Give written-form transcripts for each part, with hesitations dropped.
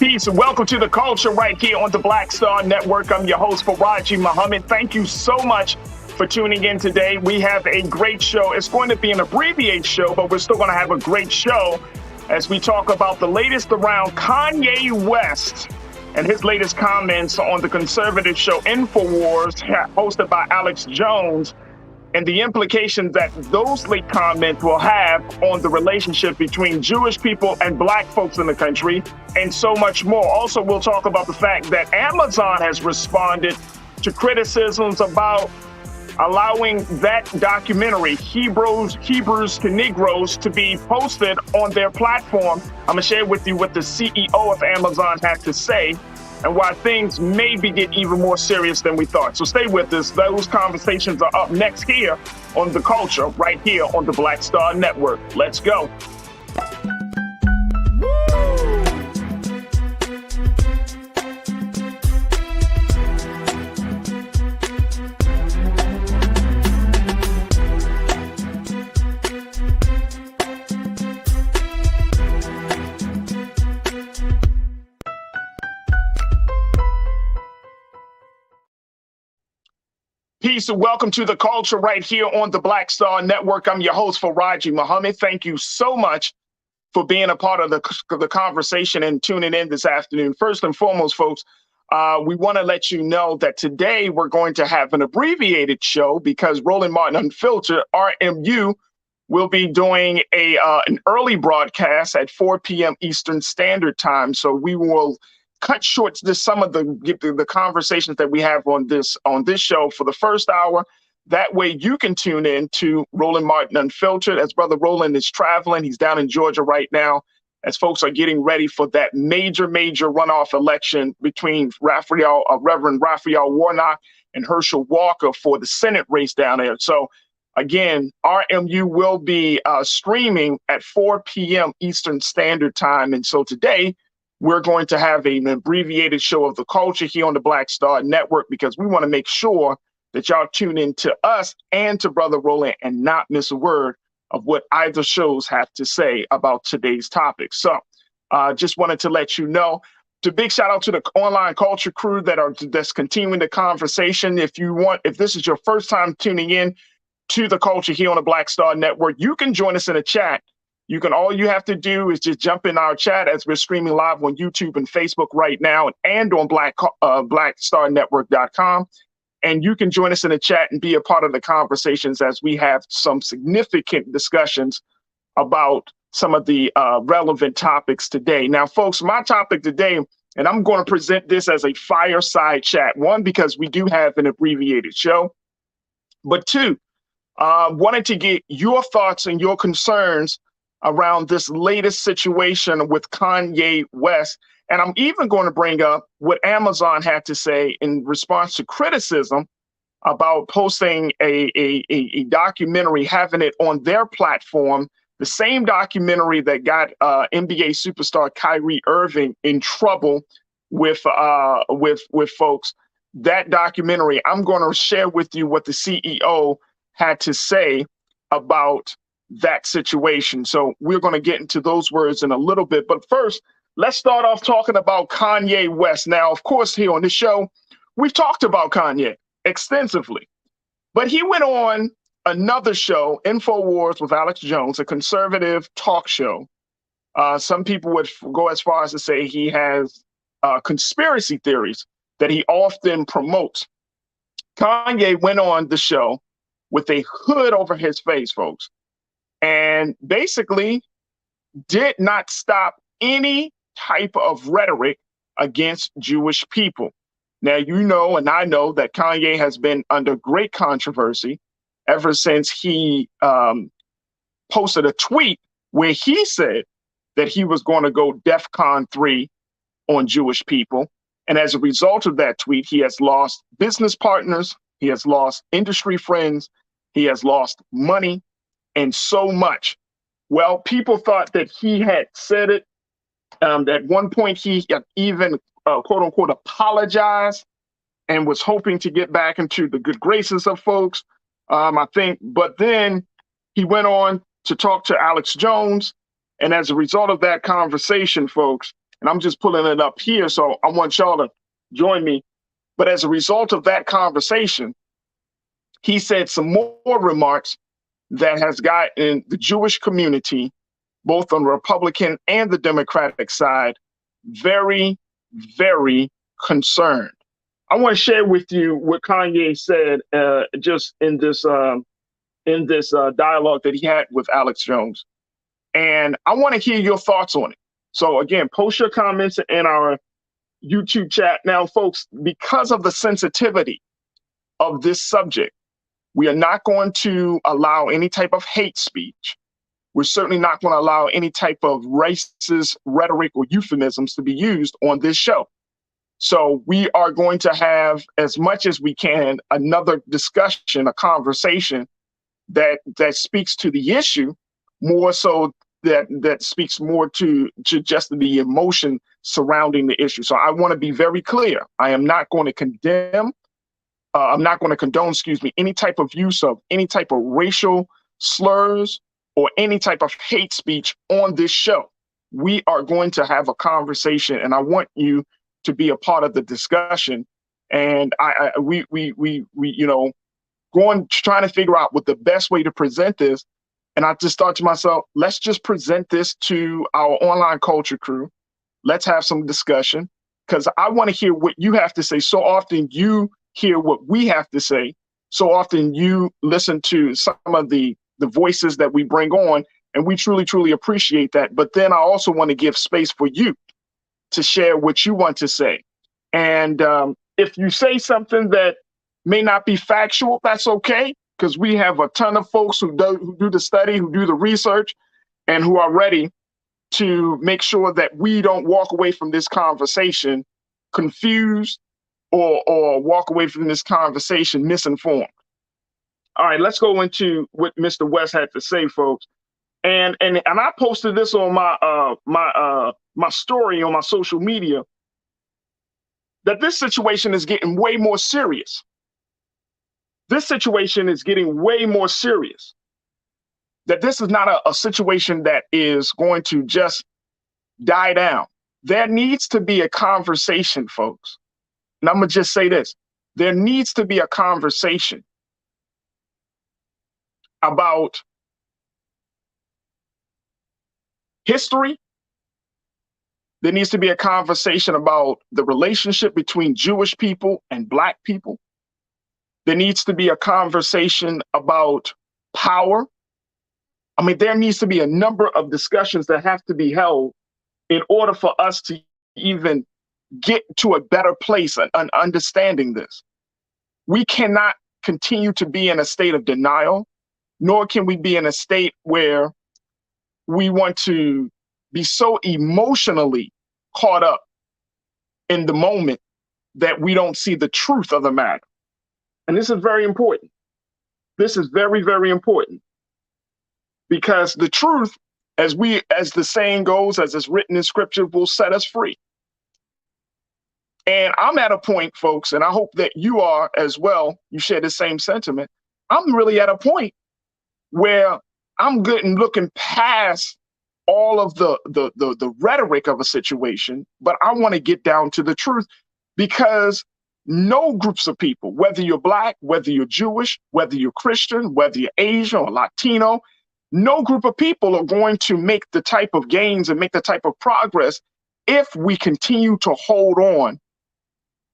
Peace and welcome to The Culture right here on the Black Star Network. I'm your host, Faraji Muhammad. Thank you so much for tuning in today. We have a great show. It's going to be an abbreviated show, but we're still going to have a great show as we talk about the latest around Kanye West and his latest comments on the conservative show InfoWars, hosted by Alex Jones, and the implications that those late comments will have on the relationship between Jewish people and black folks in the country, and so much more. Also, we'll talk about the fact that Amazon has responded to criticisms about allowing that documentary, Hebrews to Negroes, to be posted on their platform. I'm going to share with you what the CEO of Amazon had to say and why things may be getting even more serious than we thought. So stay with us. Those conversations are up next here on The Culture, right here on the Black Star Network. Let's go. Peace and welcome to The Culture right here on the Black Star Network. I'm your host, Faraji Muhammad. Thank you so much for being a part of the conversation and tuning in this afternoon. First and foremost, folks, we want to let you know that today we're going to have an abbreviated show because Roland Martin Unfiltered, RMU, will be doing an early broadcast at 4 p.m. Eastern Standard Time. So we will cut short to some of the conversations that we have on this show for the first hour. That way you can tune in to Roland Martin Unfiltered as Brother Roland is traveling. He's down in Georgia right now as folks are getting ready for that major runoff election between Reverend Raphael Warnock and Herschel Walker for the Senate race down there. So again, RMU will be streaming at 4 p.m. Eastern Standard Time. And so today, we're going to have an abbreviated show of The Culture here on the Black Star Network because we want to make sure that y'all tune in to us and to Brother Roland and not miss a word of what either shows have to say about today's topic. So just wanted to let you know. A big shout out to the online culture crew that's continuing the conversation. If this is your first time tuning in to The Culture here on the Black Star Network, you can join us in a chat. All you have to do is just jump in our chat as we're streaming live on YouTube and Facebook right now and on blackstarnetwork.com. And you can join us in the chat and be a part of the conversations as we have some significant discussions about some of the relevant topics today. Now, folks, my topic today, and I'm going to present this as a fireside chat. One, because we do have an abbreviated show. But two, wanted to get your thoughts and your concerns around this latest situation with Kanye West. And I'm even going to bring up what Amazon had to say in response to criticism about posting a documentary, having it on their platform, the same documentary that got NBA superstar Kyrie Irving in trouble with folks. That documentary, I'm going to share with you what the CEO had to say about that situation. So we're going to get into those words in a little bit. But first, let's start off talking about Kanye West. Now, of course, here on the show, we've talked about Kanye extensively, but he went on another show, InfoWars with Alex Jones, a conservative talk show. Some people would go as far as to say he has conspiracy theories that he often promotes. Kanye went on the show with a hood over his face, folks, and basically did not stop any type of rhetoric against Jewish people. Now, you know, and I know that Kanye has been under great controversy ever since he posted a tweet where he said that he was going to go DEFCON 3 on Jewish people. And as a result of that tweet, he has lost business partners, he has lost industry friends, he has lost money, and so much. Well, people thought that he had said it. At one point, he even, quote unquote, apologized and was hoping to get back into the good graces of folks, I think. But then he went on to talk to Alex Jones. And as a result of that conversation, folks, And I'm just pulling it up here, so I want y'all to join me. But as a result of that conversation, he said some more remarks that has gotten the Jewish community, both on the Republican and the Democratic side, very, very concerned. I want to share with you what Kanye said just in this dialogue that he had with Alex Jones, and I want to hear your thoughts on it. So again, post your comments in our YouTube chat. Now, folks, because of the sensitivity of this subject, we are not going to allow any type of hate speech. We're certainly not going to allow any type of racist rhetoric or euphemisms to be used on this show. So we are going to have, as much as we can, another discussion, a conversation that speaks to the issue more so that speaks more to just the emotion surrounding the issue. So I want to be very clear. I am not going to condemn. I'm not going to condone, any type of use of any type of racial slurs or any type of hate speech on this show. We are going to have a conversation, and I want you to be a part of the discussion. And we trying to figure out what the best way to present this. And I just thought to myself, let's just present this to our online culture crew. Let's have some discussion, because I want to hear what you have to say. So often you hear what we have to say. So often you listen to some of the voices that we bring on, and we truly, truly appreciate that. But then I also want to give space for you to share what you want to say. And if you say something that may not be factual, that's okay, because we have a ton of folks who do the study, who do the research, and who are ready to make sure that we don't walk away from this conversation confused or walk away from this conversation misinformed. All right, let's go into what Mr. West had to say, folks. And I posted this on my story on my social media, that this situation is getting way more serious. This situation is getting way more serious. That this is not a situation that is going to just die down. There needs to be a conversation, folks. And I'm going to just say this. There needs to be a conversation about history. There needs to be a conversation about the relationship between Jewish people and Black people. There needs to be a conversation about power. I mean, there needs to be a number of discussions that have to be held in order for us to even get to a better place and understanding this. We cannot continue to be in a state of denial, nor can we be in a state where we want to be so emotionally caught up in the moment that we don't see the truth of the matter. And this is very important. This is very, very important, because the truth, as the saying goes, as it's written in scripture, will set us free. And I'm at a point, folks, and I hope that you are as well. You share the same sentiment. I'm really at a point where I'm good and looking past all of the rhetoric of a situation, but I want to get down to the truth, because no groups of people, whether you're Black, whether you're Jewish, whether you're Christian, whether you're Asian or Latino, no group of people are going to make the type of gains and make the type of progress if we continue to hold on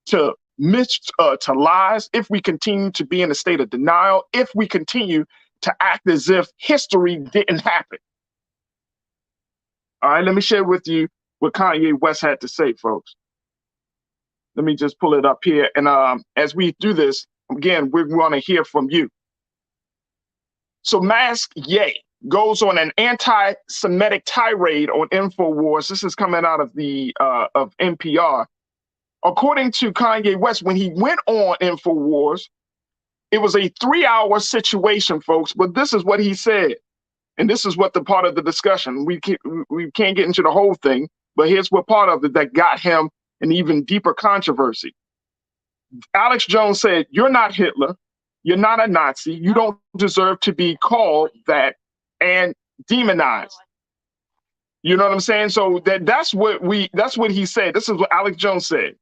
to lies, if we continue to be in a state of denial, if we continue to act as if history didn't happen. All right, let me share with you what Kanye West had to say, folks. Let me just pull it up here. And as we do this, again, we want to hear from you. So Mask Ye goes on an anti-Semitic tirade on InfoWars. This is coming out of of NPR. According to Kanye West, when he went on InfoWars, it was a 3-hour situation, folks. But this is what he said. And this is what the part of the discussion. We can't get into the whole thing, but here's what part of it that got him an even deeper controversy. Alex Jones said, "You're not Hitler. You're not a Nazi. You don't deserve to be called that and demonized." You know what I'm saying? So that's what he said. This is what Alex Jones said.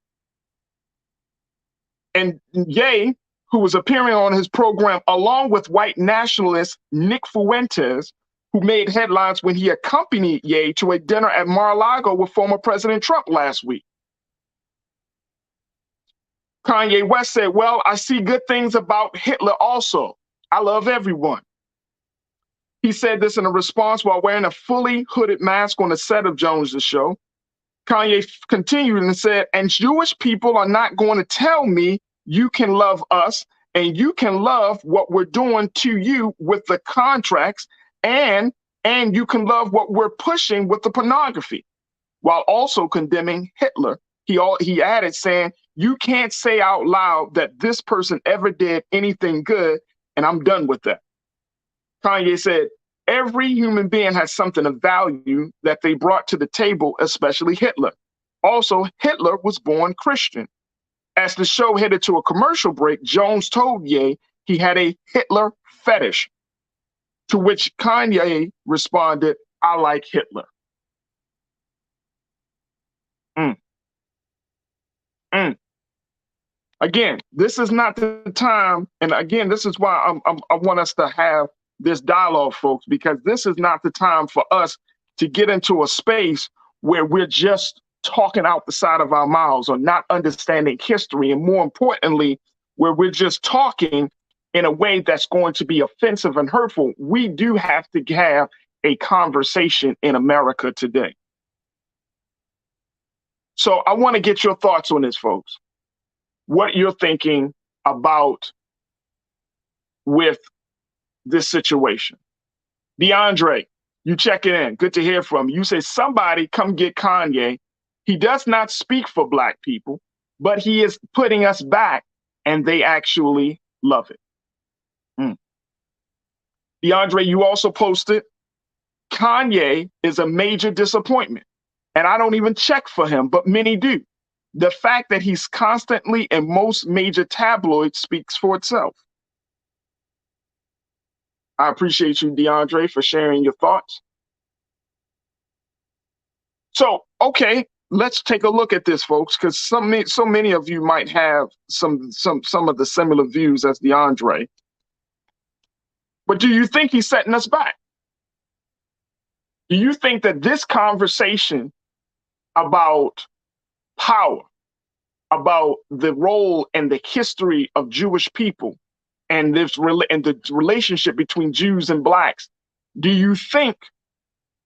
And Ye, who was appearing on his program along with white nationalist Nick Fuentes, who made headlines when he accompanied Ye to a dinner at Mar-a-Lago with former President Trump last week. Kanye West said, well, I see good things about Hitler also. I love everyone. He said this in a response while wearing a fully hooded mask on the set of Jones' show. Kanye continued and said, and Jewish people are not going to tell me you can love us and you can love what we're doing to you with the contracts and you can love what we're pushing with the pornography, while also condemning Hitler. He added saying, you can't say out loud that this person ever did anything good, and I'm done with that. Kanye said, every human being has something of value that they brought to the table, especially Hitler. Also, Hitler was born Christian. As the show headed to a commercial break, Jones told Ye he had a Hitler fetish, to which Kanye responded, I like Hitler. Mm. Mm. Again, this is not the time, and again, this is why I want us to have this dialogue, folks, because this is not the time for us to get into a space where we're just talking out the side of our mouths or not understanding history, and more importantly, where we're just talking in a way that's going to be offensive and hurtful. We do have to have a conversation in America today. So I want to get your thoughts on this, folks. What you're thinking about with this situation. DeAndre, you checking in. Good to hear from you. You say somebody come get Kanye. He does not speak for Black people, but he is putting us back, and they actually love it. DeAndre, you also posted, Kanye is a major disappointment, and I don't even check for him, but many do. The fact that he's constantly in most major tabloids speaks for itself. I appreciate you, DeAndre, for sharing your thoughts. So, okay, let's take a look at this, folks, because so many of you might have some of the similar views as DeAndre. But do you think he's setting us back? Do you think that this conversation about power, about the role and the history of Jewish people, and the relationship between Jews and Blacks, do you think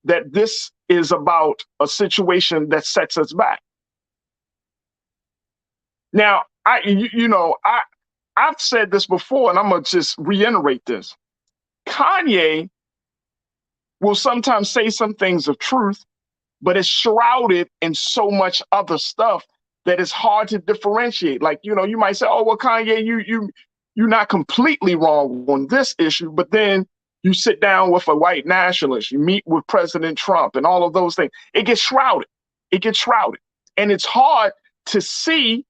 that this is about a situation that sets us back? Now, I've said this before, and I'm gonna just reiterate this. Kanye will sometimes say some things of truth, but it's shrouded in so much other stuff that it's hard to differentiate. Like, you might say, oh, well, Kanye, you're not completely wrong on this issue, but then you sit down with a white nationalist, you meet with President Trump and all of those things. It gets shrouded. It gets shrouded. And it's hard to see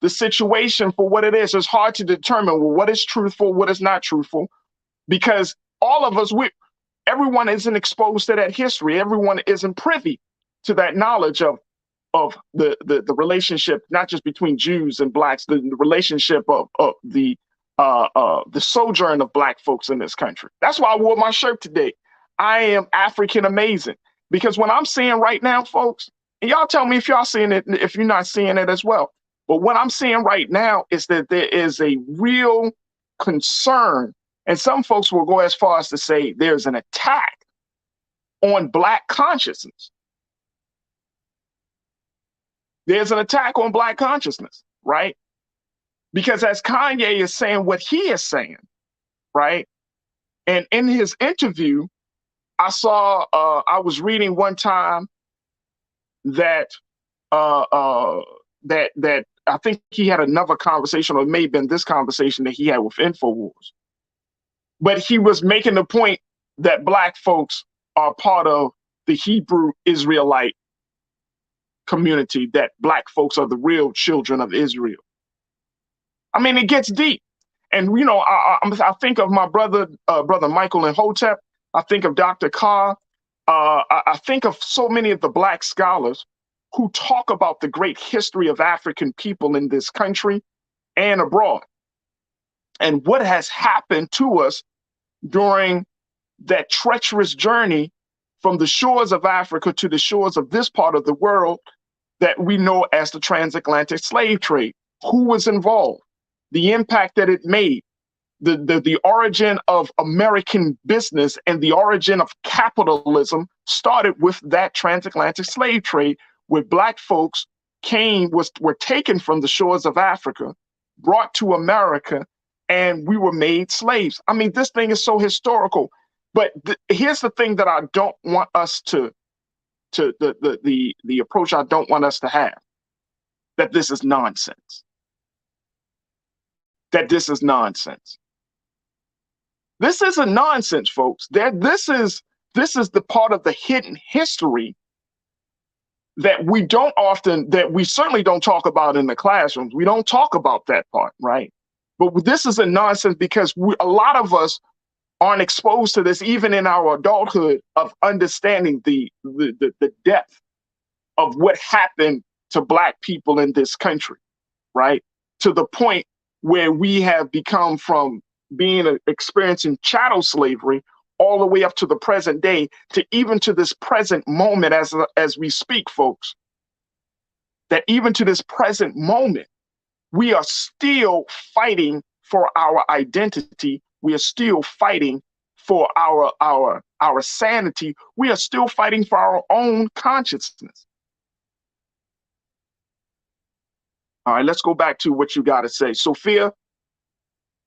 the situation for what it is. It's hard to determine, well, what is truthful, what is not truthful, because all of us, everyone isn't exposed to that history. Everyone isn't privy to that knowledge of the relationship, not just between Jews and Blacks, the relationship of the sojourn of Black folks in this country. That's why I wore my shirt today. I am African amazing, because what I'm seeing right now, folks, and y'all tell me if y'all seeing it, if you're not seeing it as well. But what I'm seeing right now is that there is a real concern, and some folks will go as far as to say there's an attack on Black consciousness. There's an attack on Black consciousness, right? Because as Kanye is saying what he is saying, right? And in his interview, I was reading one time that that I think he had another conversation, or it may have been this conversation that he had with InfoWars. But he was making the point that Black folks are part of the Hebrew Israelite community, that Black folks are the real children of Israel. I mean, it gets deep. And, I think of my brother Michael and Hotep. I think of Dr. Carr. I think of so many of the Black scholars who talk about the great history of African people in this country and abroad, and what has happened to us during that treacherous journey from the shores of Africa to the shores of this part of the world that we know as the transatlantic slave trade. Who was involved? The impact that it made, the origin of American business and the origin of capitalism started with that transatlantic slave trade, where Black folks were taken from the shores of Africa, brought to America, and we were made slaves. I mean, this thing is so historical. But here's the thing that I don't want us the approach I don't want us to have, that this is nonsense. That this is nonsense. This isn't nonsense, folks. This is the part of the hidden history that we certainly don't talk about in the classrooms. We don't talk about that part, right? But this is a nonsense because a lot of us aren't exposed to this, even in our adulthood, of understanding the depth of what happened to Black people in this country, right? To the point where we have become from experiencing chattel slavery all the way up to the present day, to even to this present moment as we speak, folks, that even to this present moment, we are still fighting for our identity. We are still fighting for our sanity. We are still fighting for our own consciousness. All right, let's go back to what you got to say. Sophia,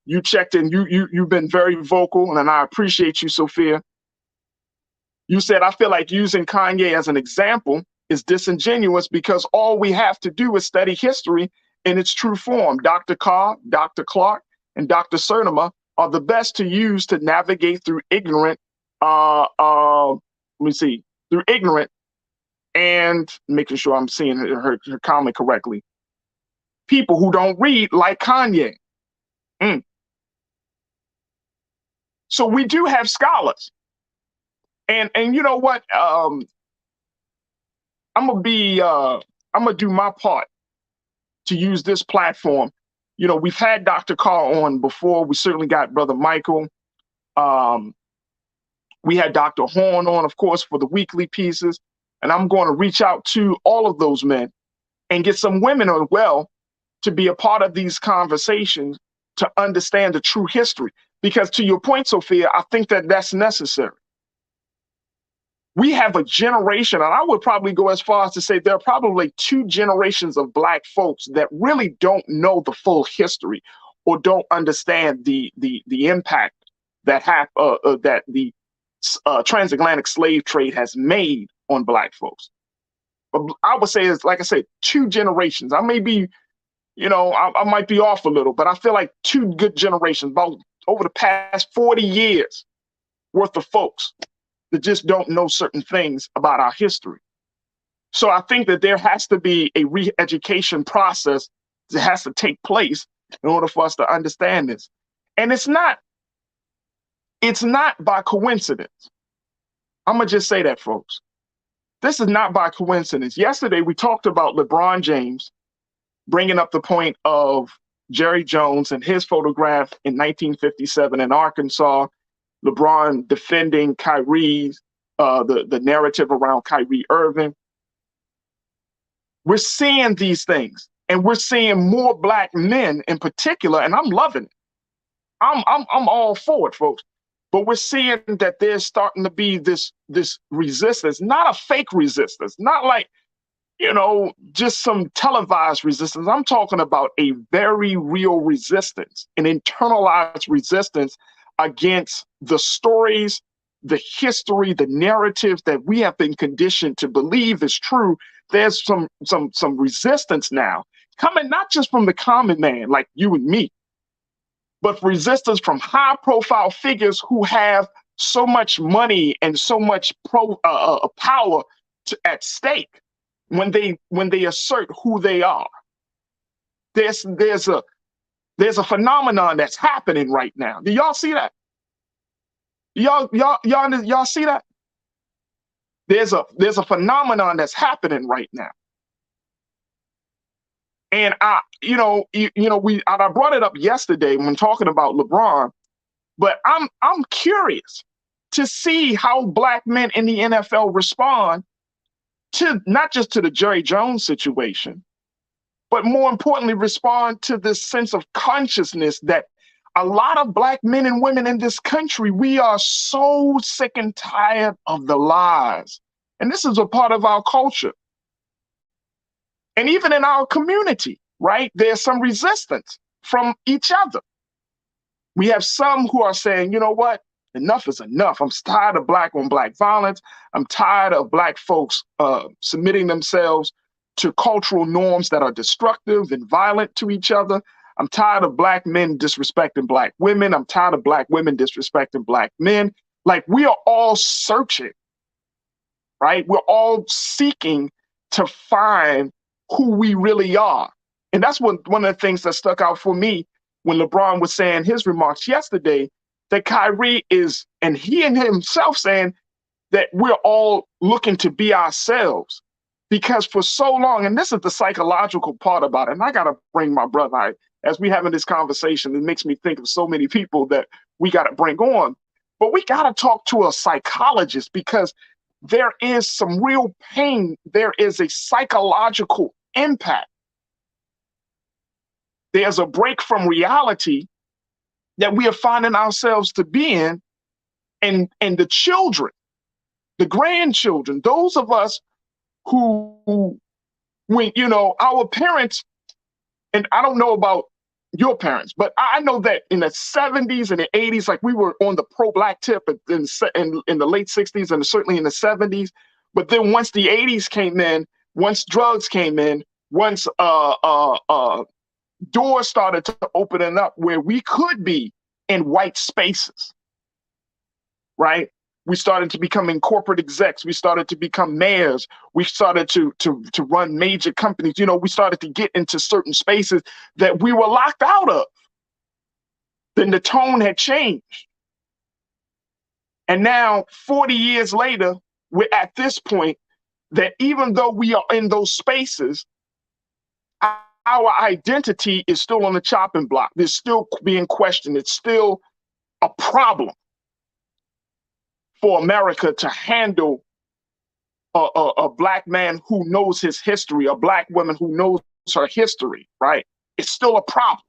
you checked in. You've been very vocal, and I appreciate you, Sophia. You said, I feel like using Kanye as an example is disingenuous because all we have to do is study history in its true form. Dr. Carr, Dr. Clark, and Dr. Cernema are the best to use to navigate through ignorant, through ignorant, and making sure I'm seeing her comment correctly, people who don't read like Kanye. So we do have scholars. And you know what? I'm gonna do my part to use this platform. You know, we've had Dr. Carr on before. We certainly got Brother Michael. We had Dr. Horn on, of course, for the weekly pieces. And I'm going to reach out to all of those men and get some women as well to be a part of these conversations to understand the true history. Because to your point, Sophia, I think that that's necessary. We have a generation, and I would probably go as far as to say there are probably 2 generations of Black folks that really don't know the full history or don't understand the impact that the transatlantic slave trade has made on Black folks. But I would say, like I said, 2 generations. I may be, I might be off a little, but I feel like 2 good generations, about over the past 40 years worth of folks that just don't know certain things about our history. So I think that there has to be a re-education process that has to take place in order for us to understand this. And it's not by coincidence. I'm gonna just say that, folks. This is not by coincidence. Yesterday, we talked about LeBron James bringing up the point of Jerry Jones and his photograph in 1957 in Arkansas, LeBron defending Kyrie's, the narrative around Kyrie Irving. We're seeing these things, and we're seeing more Black men in particular, and I'm loving it. I'm all for it, folks. But we're seeing that there's starting to be this resistance, not a fake resistance, not like, just some televised resistance. I'm talking about a very real resistance, an internalized resistance against the stories, the history, the narrative that we have been conditioned to believe is true. There's some resistance now coming, not just from the common man like you and me, but resistance from high-profile figures who have so much money and so much power at stake when they assert who they are. There's a phenomenon that's happening right now. Do y'all see that? Y'all see that? There's a phenomenon that's happening right now. And I brought it up yesterday when talking about LeBron, but I'm curious to see how black men in the NFL respond to not just to the Jerry Jones situation, but more importantly, respond to this sense of consciousness that a lot of black men and women in this country, we are so sick and tired of the lies. And this is a part of our culture. And even in our community, right? There's some resistance from each other. We have some who are saying, you know what? Enough is enough. I'm tired of black on black violence. I'm tired of black folks submitting themselves to cultural norms that are destructive and violent to each other. I'm tired of black men disrespecting black women. I'm tired of black women disrespecting black men. Like, we are all searching, right? We're all seeking to find who we really are. And that's one of the things that stuck out for me when LeBron was saying his remarks yesterday, that Kyrie is, and he and himself saying that we're all looking to be ourselves. Because for so long, and this is the psychological part about it, and I got to bring my brother, as we having this conversation, it makes me think of so many people that we got to bring on. But we got to talk to a psychologist, because there is some real pain. There is a psychological impact. There's a break from reality that we are finding ourselves to be in, and the children, the grandchildren, those of us who when, our parents, and I don't know about your parents, but I know that in the 70s and the 80s, like, we were on the pro-black tip in the late 60s and certainly in the 70s. But then once the 80s came in, once drugs came in, once doors started to open up where we could be in white spaces, right? We started to become corporate execs. We started to become mayors. We started to run major companies. We started to get into certain spaces that we were locked out of. Then the tone had changed. And now, 40 years later, we're at this point that even though we are in those spaces, our identity is still on the chopping block. There's still being questioned. It's still a problem for America to handle a black man who knows his history, a black woman who knows her history, right? It's still a problem.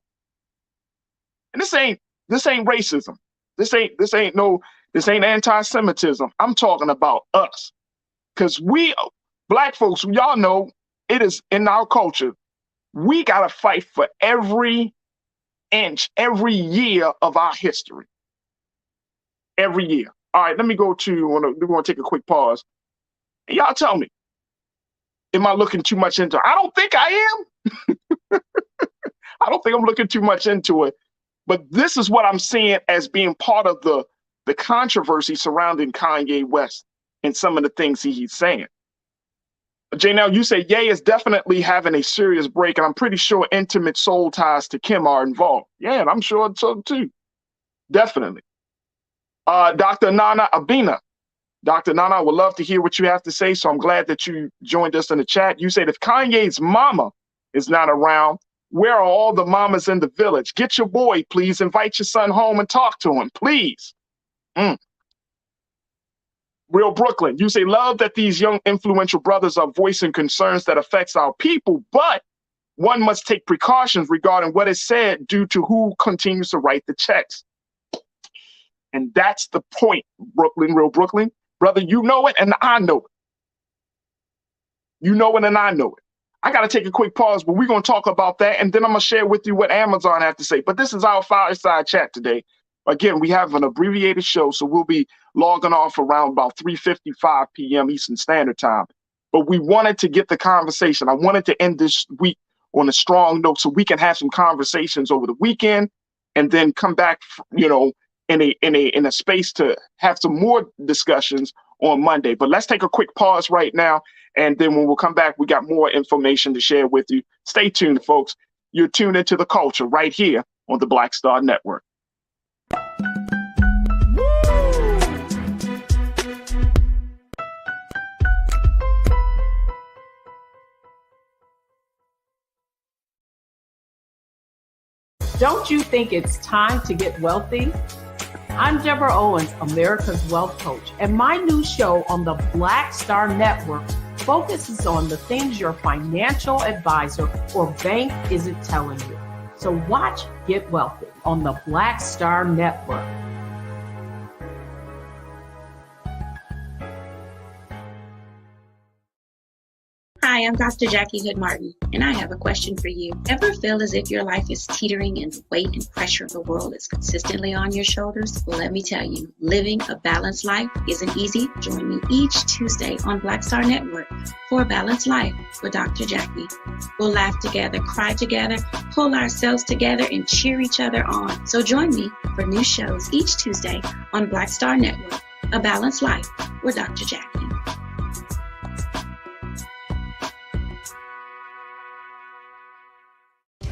And this ain't racism. This ain't anti-Semitism. I'm talking about us. Because we, black folks, y'all know, it is in our culture. We got to fight for every inch, every year of our history. Every year. All right, let me go to, we're going to take a quick pause. Y'all tell me, am I looking too much into it? I don't think I am. I don't think I'm looking too much into it. But this is what I'm seeing as being part of the controversy surrounding Kanye West and some of the things he's saying. Jay, now you say Ye is definitely having a serious break, and I'm pretty sure intimate soul ties to Kim are involved. Yeah, and I'm sure so too. Definitely. Dr. Nana Abina. Dr. Nana, I would love to hear what you have to say, so I'm glad that you joined us in the chat. You said if Kanye's mama is not around, where are all the mamas in the village? Get your boy, please. Invite your son home and talk to him, please. Real Brooklyn, you say, love that these young influential brothers are voicing concerns that affects our people, but one must take precautions regarding what is said due to who continues to write the checks. And that's the point, Brooklyn, Real Brooklyn. Brother, you know it and I know it. You know it and I know it. I got to take a quick pause, but we're going to talk about that, and then I'm going to share with you what Amazon have to say. But this is our fireside chat today. Again, we have an abbreviated show, so we'll be logging off around about 3:55 p.m. Eastern Standard Time. But we wanted to get the conversation. I wanted to end this week on a strong note so we can have some conversations over the weekend and then come back, in a space to have some more discussions on Monday. But let's take a quick pause right now, and then when we'll come back, we got more information to share with you. Stay tuned, folks. You're tuned into the culture right here on the Black Star Network. Don't you think it's time to get wealthy? I'm Deborah Owens, America's Wealth Coach, and my new show on the Black Star Network focuses on the things your financial advisor or bank isn't telling you. So watch Get Wealthy on the Black Star Network. Hi, I'm Dr. Jackie Hood Martin, and I have a question for you. Ever feel as if your life is teetering and the weight and pressure of the world is consistently on your shoulders? Well, let me tell you, living a balanced life isn't easy. Join me each Tuesday on Black Star Network for A Balanced Life with Dr. Jackie. We'll laugh together, cry together, pull ourselves together, and cheer each other on. So join me for new shows each Tuesday on Black Star Network, A Balanced Life with Dr. Jackie.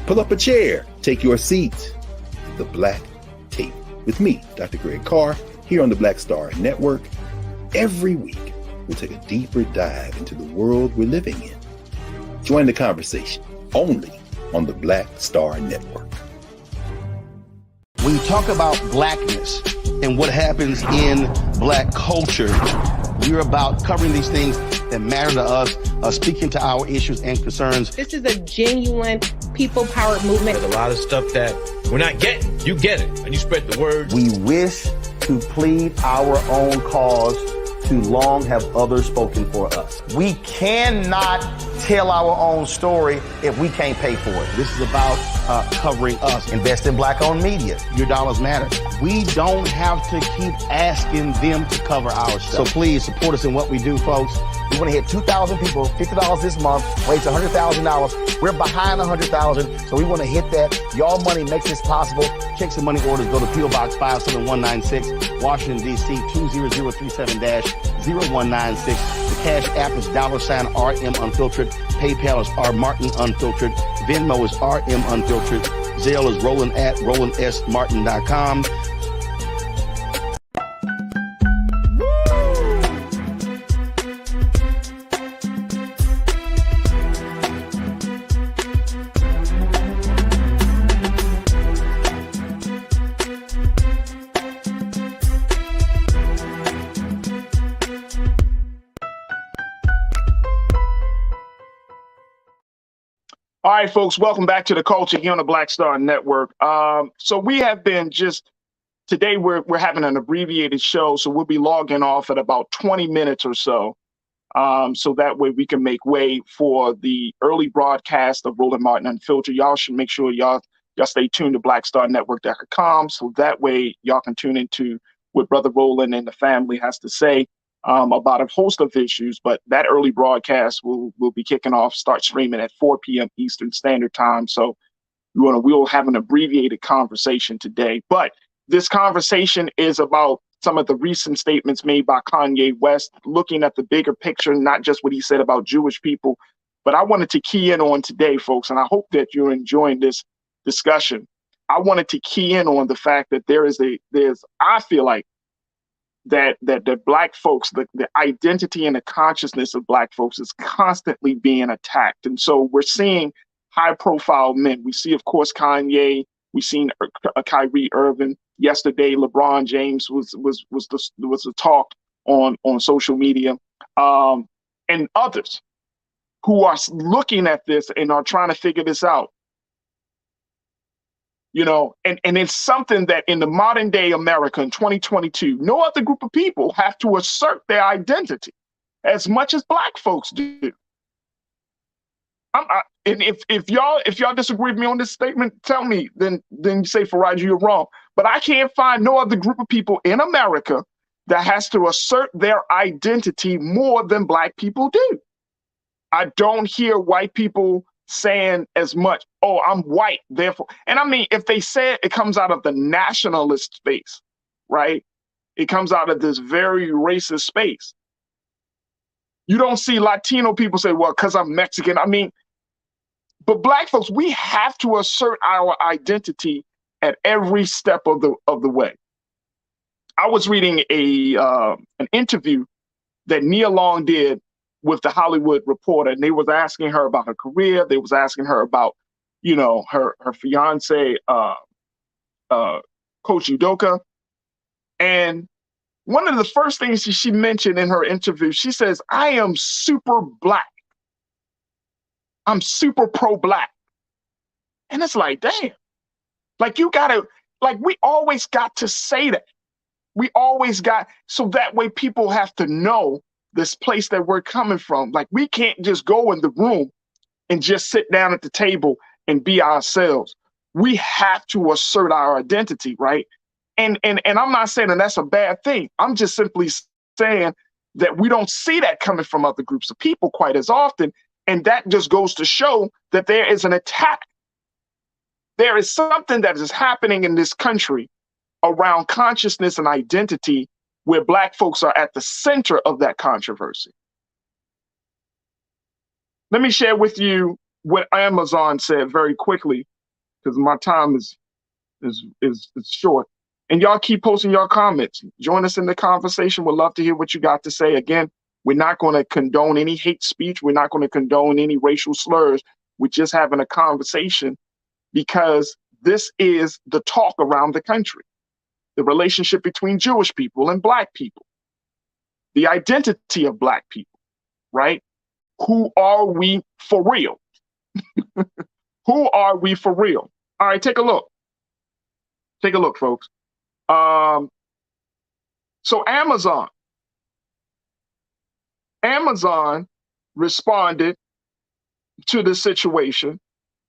Pull up a chair, take your seat. The Black Tape with me, Dr. Greg Carr, here on the Black Star Network. Every week, we'll take a deeper dive into the world we're living in. Join the conversation only on the Black Star Network. When you talk about blackness and what happens in black culture, we're about covering these things that matter to us, speaking to our issues and concerns. This is a genuine people-powered movement. There's a lot of stuff that we're not getting. You get it, and you spread the word. We wish to plead our own cause. Too long have others spoken for us. We cannot tell our own story if we can't pay for it. This is about covering us. Invest in black-owned media. Your dollars matter. We don't have to keep asking them to cover our stuff. So please support us in what we do, folks. We want to hit 2,000 people, $50 this month, raise $100,000. We're behind 100,000, so we want to hit that. Y'all money makes this possible. Checks and money orders go to P.O. Box 57196, Washington, D.C. 20037-0196. The Cash App is $RM Unfiltered. PayPal is R Martin Unfiltered. Venmo is RM Unfiltered. Zelle is Roland at RolandSMartin.com. All right, folks, welcome back to The Culture here on the Black Star Network. So we have been today we're having an abbreviated show, so we'll be logging off at about 20 minutes or so. So that way we can make way for the early broadcast of Roland Martin Unfiltered. Y'all should make sure y'all stay tuned to BlackStarNetwork.com, so that way y'all can tune into what Brother Roland and the family has to say about a host of issues. But that early broadcast will be kicking off, start streaming at 4 p.m. Eastern Standard Time. So we'll have an abbreviated conversation today. But this conversation is about some of the recent statements made by Kanye West, looking at the bigger picture, not just what he said about Jewish people. But I wanted to key in on today, folks, and I hope that you're enjoying this discussion. I wanted to key in on the fact that I feel like that the Black folks, the identity and the consciousness of Black folks is constantly being attacked. And so we're seeing high profile men. We see, of course, Kanye. We've seen Kyrie Irving. Yesterday, LeBron James was the talk on social media, and others who are looking at this and are trying to figure this out. And it's something that in the modern day America in 2022, no other group of people have to assert their identity as much as Black folks do. And if y'all disagree with me on this statement, tell me. Then you say, Faraj, you're wrong. But I can't find no other group of people in America that has to assert their identity more than Black people do. I don't hear white people saying as much, oh, I'm white, therefore. And I mean, if they say it comes out of the nationalist space, right? It comes out of this very racist space. You don't see Latino people say, well, because I'm Mexican. I mean, but Black folks, we have to assert our identity at every step of the way. I was reading an interview that Nia Long did with the Hollywood Reporter, and they was asking her about her career. They was asking her about, her fiance, Coach Udoka. And one of the first things she mentioned in her interview, she says, I am super black. I'm super pro-black. And it's like, damn, like we always got to say that. We always got, so that way people have to know this place that we're coming from. Like, we can't just go in the room and just sit down at the table and be ourselves. We have to assert our identity, right? And I'm not saying that that's a bad thing. I'm just simply saying that we don't see that coming from other groups of people quite as often. And that just goes to show that there is an attack. There is something that is happening in this country around consciousness and identity where Black folks are at the center of that controversy. Let me share with you what Amazon said very quickly, because my time is short. And y'all keep posting your comments. Join us in the conversation. We'd love to hear what you got to say. Again, we're not going to condone any hate speech. We're not going to condone any racial slurs. We're just having a conversation because this is the talk around the country. The relationship between Jewish people and Black people. The identity of Black people, right? Who are we for real? Who are we for real? All right, take a look. Take a look, folks. So Amazon responded to the situation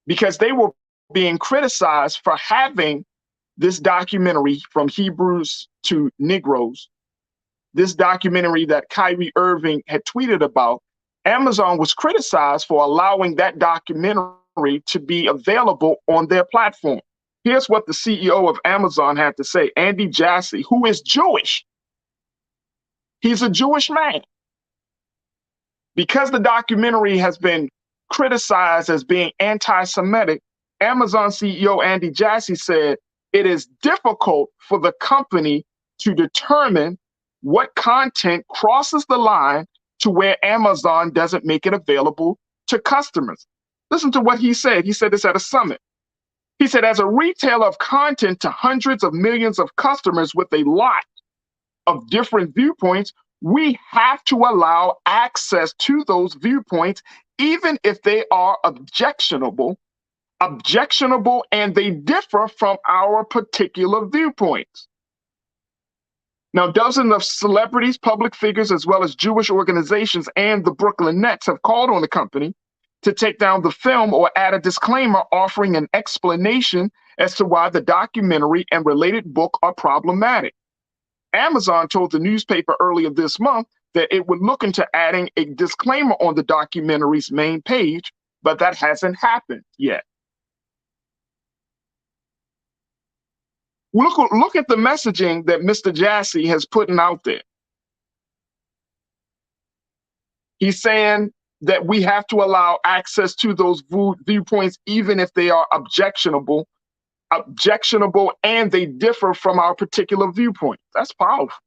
because they were being criticized for having this documentary From Hebrews to Negroes, this documentary that Kyrie Irving had tweeted about. Amazon was criticized for allowing that documentary to be available on their platform. Here's what the CEO of Amazon had to say, Andy Jassy, who is Jewish. He's a Jewish man. Because the documentary has been criticized as being anti-Semitic, Amazon CEO Andy Jassy said, it is difficult for the company to determine what content crosses the line to where Amazon doesn't make it available to customers. Listen to what he said. He said this at a summit. He said, as a retailer of content to hundreds of millions of customers with a lot of different viewpoints, we have to allow access to those viewpoints, even if they are objectionable, and they differ from our particular viewpoints. Now, dozens of celebrities, public figures, as well as Jewish organizations and the Brooklyn Nets have called on the company to take down the film or add a disclaimer offering an explanation as to why the documentary and related book are problematic. Amazon told the newspaper earlier this month that it would look into adding a disclaimer on the documentary's main page, but that hasn't happened yet. Look at the messaging that Mr. Jassy has put out there. He's saying that we have to allow access to those viewpoints, even if they are objectionable, and they differ from our particular viewpoint. That's powerful.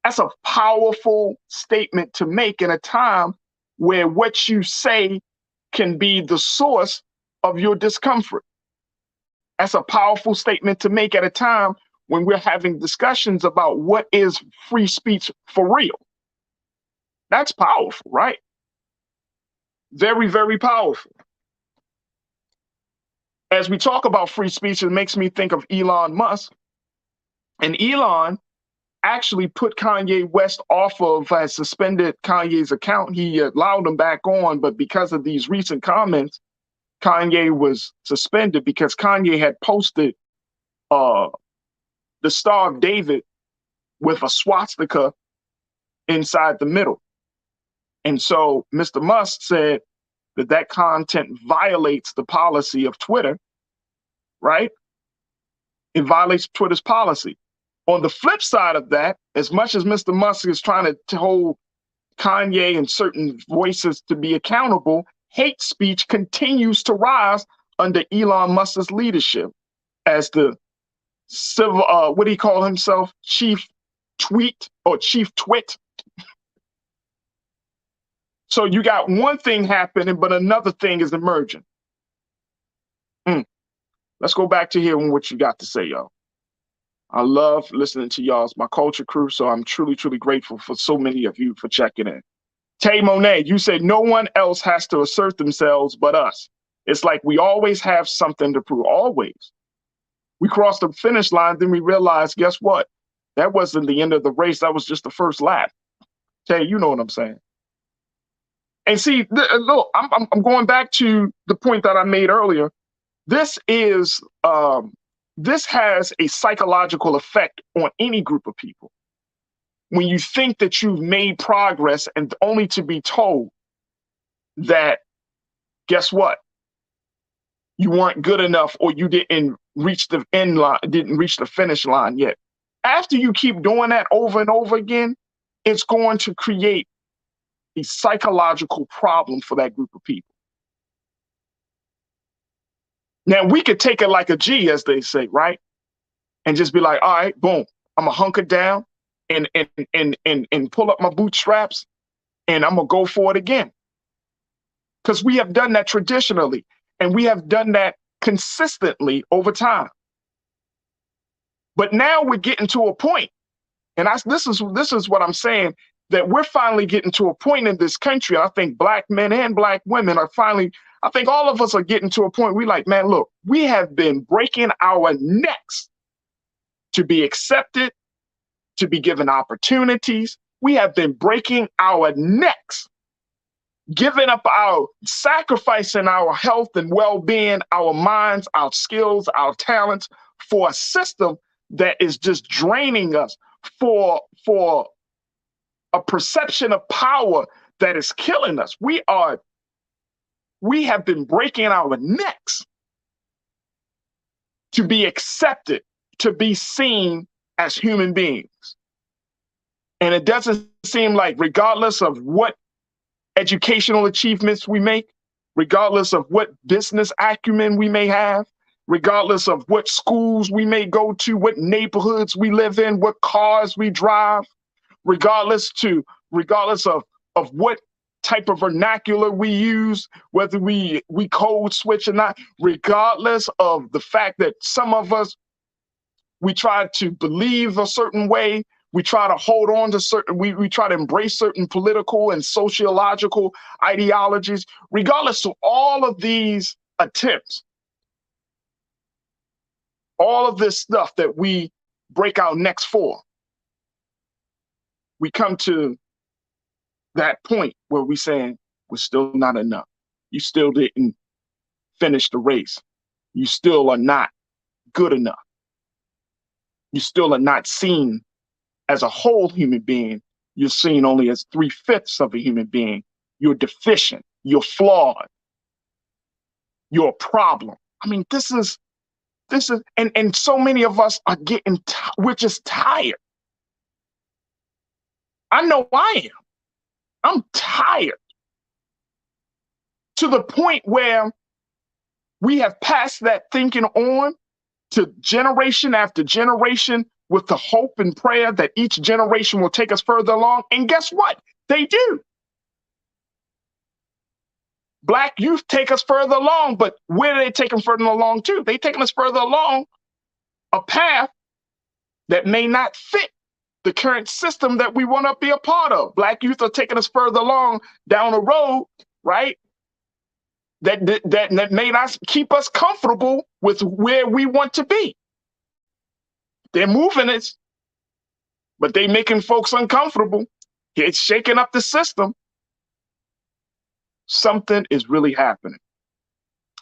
That's a powerful statement to make in a time where what you say can be the source of your discomfort. That's a powerful statement to make at a time when we're having discussions about what is free speech for real. That's powerful, right? Very, very powerful. As we talk about free speech, it makes me think of Elon Musk. And Elon actually put Kanye West off of, has suspended Kanye's account. He allowed him back on, but because of these recent comments, Kanye was suspended because Kanye had posted the Star of David with a swastika inside the middle. And so Mr. Musk said that that content violates the policy of Twitter, right? It violates Twitter's policy. On the flip side of that, as much as Mr. Musk is trying to hold Kanye and certain voices to be accountable, hate speech continues to rise under Elon Musk's leadership as the civil, what do you call himself? Chief Tweet or Chief Twit. So you got one thing happening, but another thing is emerging. Let's go back to hearing what you got to say, y'all. I love listening to y'all. It's my culture crew, so I'm truly, truly grateful for so many of you for checking in. Tay Monet, you said no one else has to assert themselves but us. It's like we always have something to prove, always. We crossed the finish line, then we realized, guess what? That wasn't the end of the race. That was just the first lap. Tay, you know what I'm saying. And see, look, I'm going back to the point that I made earlier. This has a psychological effect on any group of people. When you think that you've made progress and only to be told that, guess what? You weren't good enough, or you didn't reach the end line, didn't reach the finish line yet. After you keep doing that over and over again, it's going to create a psychological problem for that group of people. Now, we could take it like a G, as they say, right? And just be like, all right, boom, I'm gonna hunker down and pull up my bootstraps, and I'm gonna go for it again. Because we have done that traditionally, and we have done that consistently over time. But now we're getting to a point, and this is what I'm saying, that we're finally getting to a point in this country. I think Black men and Black women are finally, I think all of us are getting to a point we like, man, look, we have been breaking our necks to be accepted, to be given opportunities. We have been breaking our necks, giving up sacrificing our health and well-being, our minds, our skills, our talents for a system that is just draining us, for a perception of power that is killing us. We have been breaking our necks to be accepted, to be seen as human beings. And it doesn't seem like, regardless of what educational achievements we make, regardless of what business acumen we may have, regardless of what schools we may go to, what neighborhoods we live in, what cars we drive, regardless of what type of vernacular we use, whether we code switch or not, regardless of the fact that some of us, we try to believe a certain way, we try to hold on to certain, we try to embrace certain political and sociological ideologies, regardless of all of these attempts, all of this stuff that we break our necks for, we come to that point where we're saying we're still not enough. You still didn't finish the race. You still are not good enough. You still are not seen as a whole human being. You're seen only as 3/5 of a human being. You're deficient. You're flawed. You're a problem. I mean, this is, and so many of us are we're just tired. I know I am. I'm tired, to the point where we have passed that thinking on to generation after generation, with the hope and prayer that each generation will take us further along. And guess what? They do. Black youth take us further along, but where are they taking further along to? They're taking us further along a path that may not fit the current system that we want to be a part of. Black youth are taking us further along down a road, right? That may not keep us comfortable with where we want to be. They're moving us, but they making folks uncomfortable. It's shaking up the system. Something is really happening.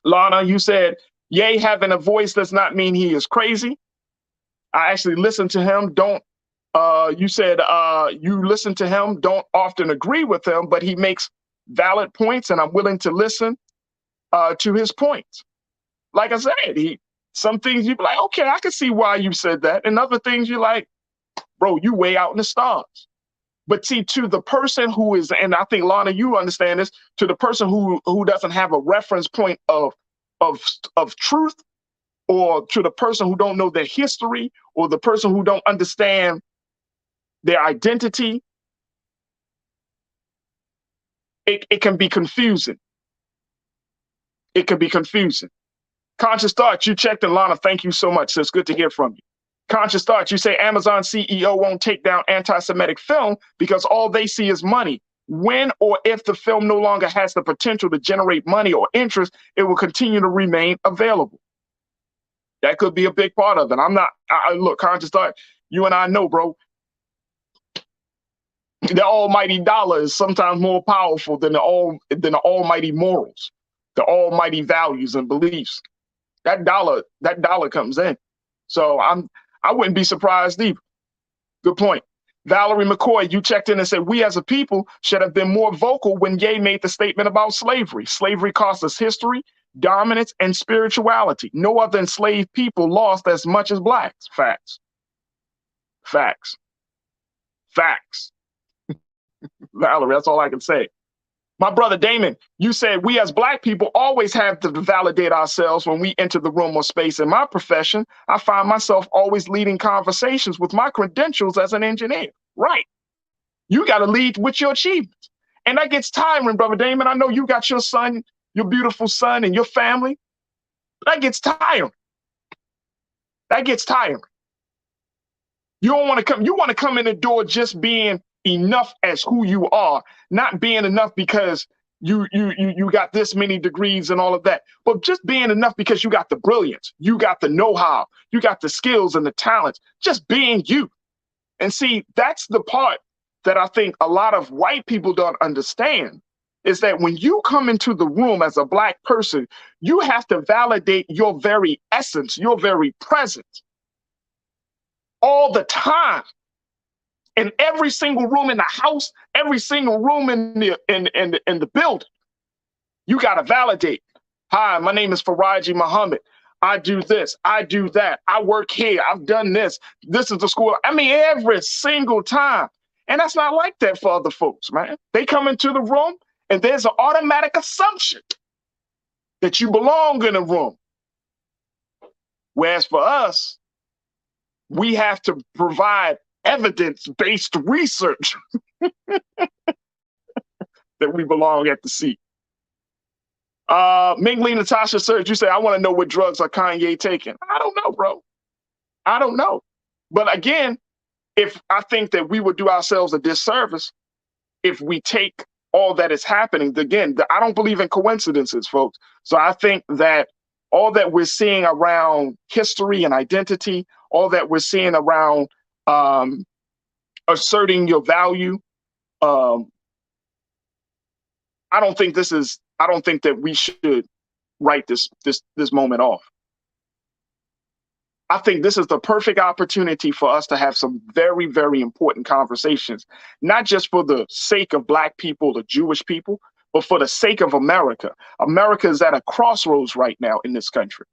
Lana, you said, Ye having a voice does not mean he is crazy. I actually listened to him. You said you listen to him, don't often agree with him, but he makes valid points, and I'm willing to listen to his points. Like I said, some things you be like, okay, I can see why you said that. And other things you're like, bro, you way out in the stars. But see, to the person who is, and I think, Lana, you understand this, to the person who doesn't have a reference point of truth, or to the person who don't know their history, or the person who don't understand their identity, it can be confusing. It can be confusing. Conscious Thoughts, you checked in, Lana. Thank you so much. So it's good to hear from you. Conscious Thoughts, you say Amazon CEO won't take down anti-Semitic film because all they see is money. When or if the film no longer has the potential to generate money or interest, it will continue to remain available. That could be a big part of it. Look, Conscious Thought, you and I know, bro, the almighty dollar is sometimes more powerful than the almighty morals, the almighty values and beliefs. That dollar comes in. So I wouldn't be surprised either. Good point. Valerie McCoy, you checked in and said, we as a people should have been more vocal when Ye made the statement about slavery. Slavery cost us history, dominance, and spirituality. No other enslaved people lost as much as blacks. Facts. Facts. Facts. Valerie, that's all I can say. My brother Damon, you said we as black people always have to validate ourselves when we enter the room or space. In my profession, I find myself always leading conversations with my credentials as an engineer. Right. You got to lead with your achievements. And that gets tiring, brother Damon. I know you got your son, your beautiful son, and your family. That gets tiring. That gets tiring. You don't want to come. You want to come in the door just being enough as who you are, not being enough because you got this many degrees and all of that, but just being enough because you got the brilliance, you got the know-how, you got the skills and the talents, just being you. And see, that's the part that I think a lot of white people don't understand, is that when you come into the room as a black person, you have to validate your very essence, your very presence all the time. In every single room in the house, every single room in the building, you got to validate. Hi, my name is Faraji Muhammad. I do this. I do that. I work here. I've done this. This is the school. I mean, every single time. And that's not like that for other folks, man. They come into the room and there's an automatic assumption that you belong in a room. Whereas for us, we have to provide evidence-based research that we belong at the seat. Ming Lee Natasha Serge, you say, I want to know what drugs are Kanye taking. I don't know, bro. I don't know. But again, if I think that we would do ourselves a disservice if we take all that is happening. Again, I don't believe in coincidences, folks. So I think that all that we're seeing around history and identity, all that we're seeing around asserting your value. I don't think that we should write this moment off. I think this is the perfect opportunity for us to have some very, very important conversations, not just for the sake of black people, the Jewish people, but for the sake of America. America is at a crossroads right now in this country.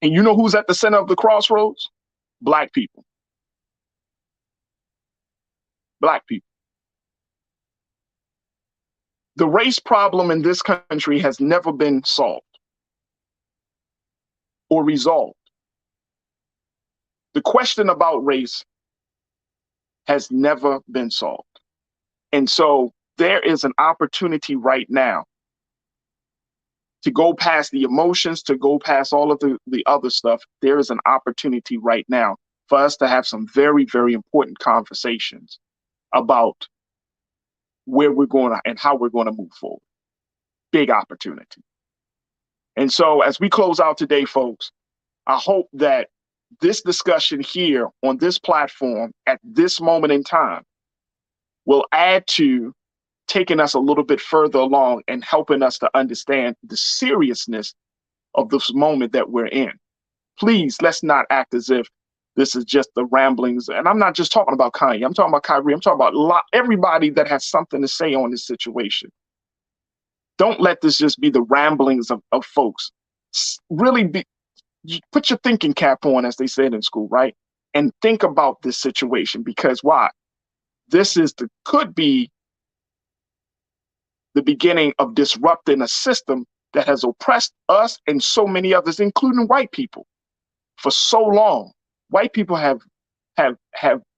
And you know who's at the center of the crossroads? Black people. Black people. The race problem in this country has never been solved or resolved. The question about race has never been solved. And so there is an opportunity right now to go past the emotions, to go past all of the other stuff. There is an opportunity right now for us to have some very, very important conversations about where we're going and how we're going to move forward. Big opportunity. And so as we close out today, folks, I hope that this discussion here on this platform at this moment in time will add to taking us a little bit further along and helping us to understand the seriousness of this moment that we're in. Please, let's not act as if this is just the ramblings. And I'm not just talking about Kanye. I'm talking about Kyrie. I'm talking about everybody that has something to say on this situation. Don't let this just be the ramblings of folks. Really put your thinking cap on, as they said in school, right? And think about this situation, because why? This could be the beginning of disrupting a system that has oppressed us and so many others, including white people, for so long. White people have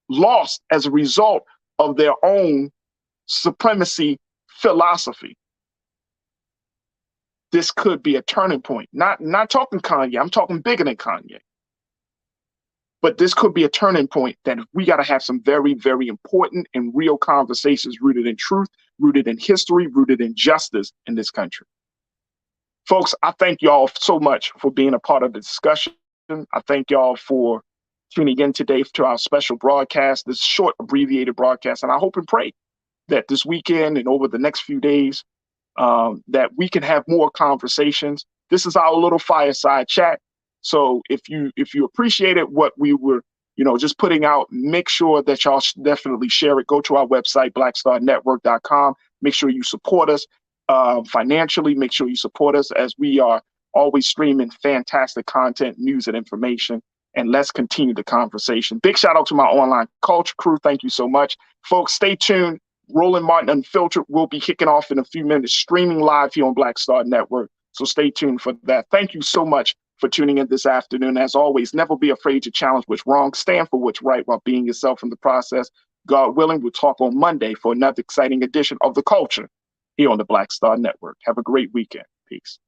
lost as a result of their own supremacy philosophy. This could be a turning point. Not talking Kanye, I'm talking bigger than Kanye. But this could be a turning point that we got to have some very, very important and real conversations rooted in truth, rooted in history, rooted in justice in this country. Folks, I thank y'all so much for being a part of the discussion. I thank y'all for tuning in today to our special broadcast, this short abbreviated broadcast. And I hope and pray that this weekend and over the next few days, that we can have more conversations. This is our little fireside chat. So if you appreciated what we were, just putting out, make sure that y'all definitely share it. Go to our website, blackstarnetwork.com. Make sure you support us financially. Make sure you support us as we are always streaming fantastic content, news, and information. And let's continue the conversation. Big shout out to my online culture crew. Thank you so much. Folks, stay tuned. Roland Martin Unfiltered will be kicking off in a few minutes, streaming live here on Black Star Network. So stay tuned for that. Thank you so much for tuning in this afternoon. As always, never be afraid to challenge what's wrong. Stand for what's right while being yourself in the process. God willing, we'll talk on Monday for another exciting edition of The Culture here on the Black Star Network. Have a great weekend. Peace.